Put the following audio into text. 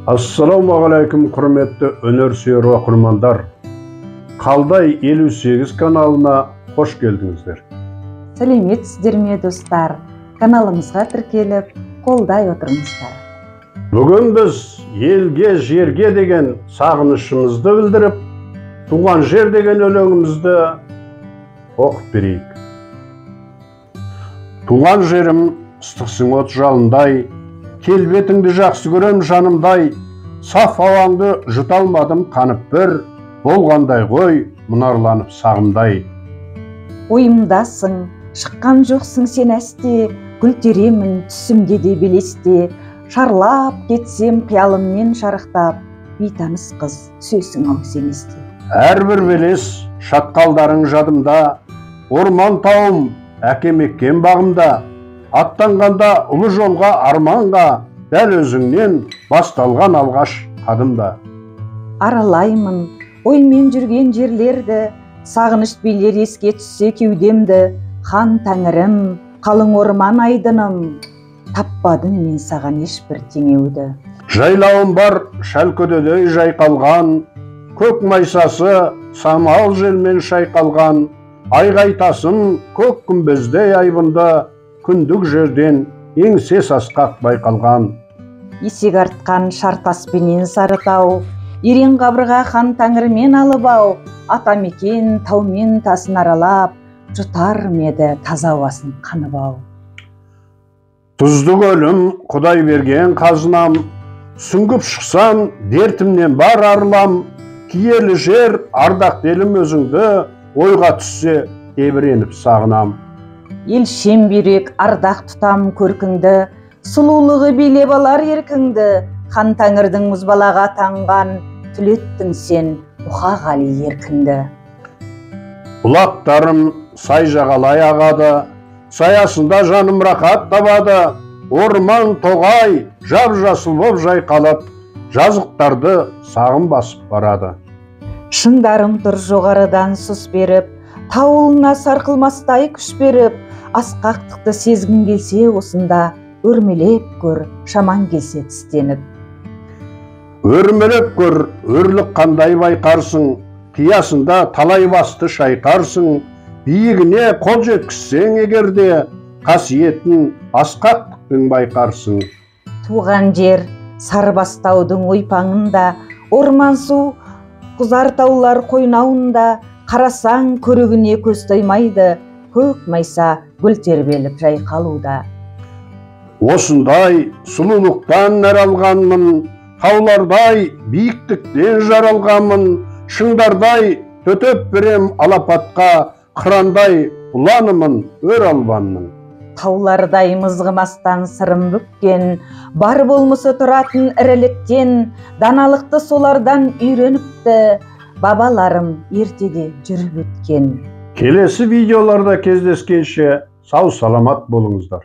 Assalamualaikum құрметті өнерсүйер оқырмандар. Қалдай 58 каналына қош келдіңіздер. Сәлеметсіздер ме достар? Каналымызға тіркеліп, қолдай отырыңыздар. Бүгін біз елге, жерге деген сағынышымызды білдіріп, туған жер деген өлеңімізді оқып берейік. Туған жерім ыстықсың от жалындай, келбетіңді жақсы көрем жанымдай, саф ауаңды жұта алмадым қанып бір, болғандай ғой мұнарланып сағымдай. Ойымдасың, шыққан жоқсың сен әсте, гүл теремін түсімде де белесте, шарлап кетсем қиялыммен шарықтап, бейтаныс қыз түсесің ау сен есте. Әрбір белес шатқалдарың жадымда, орман тауым әкем еккен бағымда, аттанғанда ұлы жолға арманға, дәл өзіңнен басталған алғаш қадымда. Аралаймын оймен жүрген жерлерді, сағыныш билер еске түссе кеудемді, хан тәңірім, қалың орман айдыным, таппадым мен саған ешбір теңеуді. Жайлауым бар шәлкөдедей жайқалған, көк майсасы самал желмен шайқалған, айғайтасым көк күмбездей айбынды, күндік жерден еңсе сасқақ байқалған. Есек артқан шартаспенен сарытау, ерен қабырға хан тәңірмен алып ау, атамекен таумен тасын аралап, жұтар меді таза ауасын қанып ау. Тұзды көлім құдай берген қазынам, сүңгіп шықсам дертімнен бар арылам, киелі жер ардақ делім өзіңді, ойға түссе тебіреніп сағынам. Елшем бүйрек ардақ тұтам көркіңді, сұлулығы билеп алар еркіңді, хан тәңірдің мұзбалаға таңған, түлеттің сен мұқағали еркінді. Бұлақтарым сай жағалай ағады, саясында жаным рақат табады, орман тоғай жап-жасыл боп жайқалып, жазықтарды сағым басып барады. Шыңдарым тұр жоғарыдан сұс беріп, тауылына сарқылмастай күш беріп, асқақтықты сезгің келсе осында, өрмелеп көр, шаман келсе тістеніп. Өрмелеп көр, өрлік қандай байқарсың, қиясында талай басты шайқарсың, биігіне қол жеткізсең егерде, қасиетін асқақтықпен байқарсың. Туған жер Сарыбастаудың ойпаңында, орман су құзар таулар қойнауында, қарасаң көрігіне көз тоймайды, көк майса гүл тербеліп жайқалуда. Осындай сұлулықтан нәр алғанмын, таулардай биіктіктен жаралғанмын, шыңдардай төтеп берем алапатқа, қырандай ұланымын өр албанмын. Таулардай мызғымастан сырым бүккен, бар болмысы тұратын іріліктен, даналықты солардан үйреніпті, бабаларым ертеде жүріп өткен. Келесі видеоларда кездескенше сау саламат болыңыздар.